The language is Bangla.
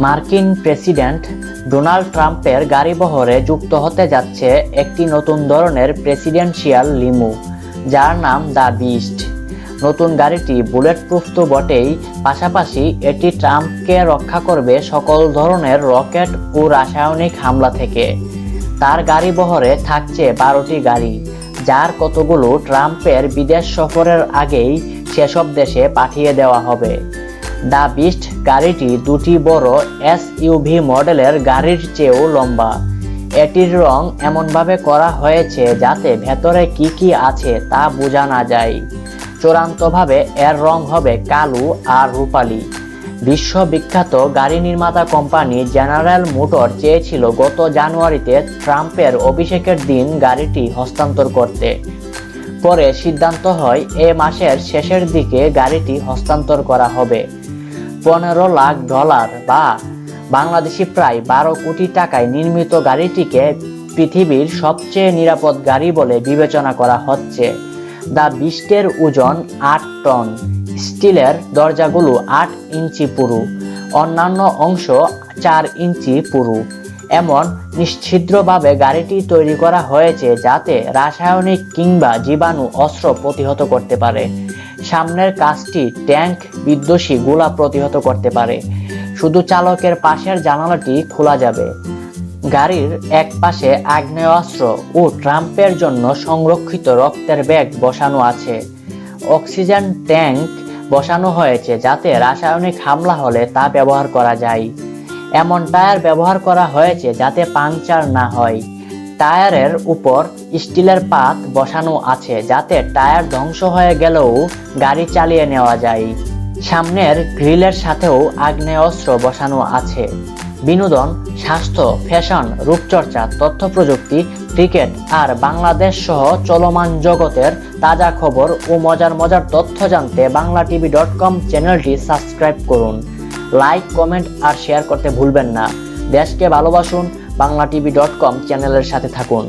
মার্কিন প্রেসিডেন্ট ডোনাল্ড ট্রাম্পের গাড়িবহরে যুক্ত হতে যাচ্ছে একটি নতুন ধরনের প্রেসিডেন্সিয়াল লিমু, যার নাম দ্য বিস্ট। নতুন গাড়িটি বুলেট প্রুফ তো বটেই, পাশাপাশি এটি ট্রাম্পকে রক্ষা করবে সকল ধরনের রকেট ও রাসায়নিক হামলা থেকে। তার গাড়িবহরে থাকছে 12টি গাড়ি, যার কতগুলো ট্রাম্পের বিদেশ সফরের আগেই সেসব দেশে পাঠিয়ে দেওয়া হবে। দ্য বিস্ট গাড়িটি দুটি বড় এসইউভি মডেলের গাড়ির চেয়েও লম্বা। এটির রং এমনভাবে করা হয়েছে যাতে ভেতরে কি কি আছে তা বোঝা না যায়। চূড়ান্তভাবে এর রং হবে কালো আর রূপালি। বিশ্ববিখ্যাত গাড়ি নির্মাতা কোম্পানি জেনারেল মোটর চেয়েছিল গত জানুয়ারিতে ট্রাম্পের অভিষেকের দিন গাড়িটি হস্তান্তর করতে। পরে সিদ্ধান্ত হয় এ মাসের শেষের দিকে গাড়িটি হস্তান্তর করা হবে। $15 লাখ বা বাংলাদেশি প্রায় 12 কোটি টাকায় নির্মিত গাড়িটিকে পৃথিবীর সবচেয়ে নিরাপদ গাড়ি বলে বিবেচনা করা হচ্ছে। দ্য বিস্টের ওজন 8 টন, স্টিলের দরজাগুলো 8 ইঞ্চি পুরু, অন্যান্য অংশ 4 ইঞ্চি পুরু। এমন নিশ্ছিদ্রভাবে গাড়িটি তৈরি করা হয়েছে যাতে রাসায়নিক কিংবা জীবাণু অস্ত্র প্রতিহত করতে পারে। সামনের কাচটি ট্যাঙ্ক বিধ্বংসী গোলা প্রতিহত করতে পারে। শুধু চালকের পাশের জানালাটি খোলা যাবে। গাড়ির এক পাশে আগ্নেয়াস্ত্র ও ট্রাম্পের জন্য সংরক্ষিত রক্তের ব্যাগ বসানো আছে। অক্সিজেন ট্যাঙ্ক বসানো হয়েছে যাতে রাসায়নিক হামলা হলে তা ব্যবহার করা যায়। এমন টায়ার ব্যবহার করা হয়েছে যাতে পাংচার না হয়। টায়ারের উপর স্টিলের পাত বসানো আছে যাতে টায়ার ধ্বংস হয়ে গেলেও গাড়ি চালিয়ে নেওয়া যায়। সামনের গ্রিলের সাথেও আগ্নেয়াস্ত্র বসানো আছে। বিনোদন, স্বাস্থ্য, ফ্যাশন, রূপচর্চা, তথ্য প্রযুক্তি, ক্রিকেট আর বাংলাদেশ সহ চলমান জগতের তাজা খবর ও মজার মজার তথ্য জানতে banglatv.com চ্যানেলটি সাবস্ক্রাইব করুন। লাইক, কমেন্ট আর শেয়ার করতে ভুলবেন না। দেশকে ভালোবাসুন, banglatv.com চ্যানেলের সাথে থাকুন।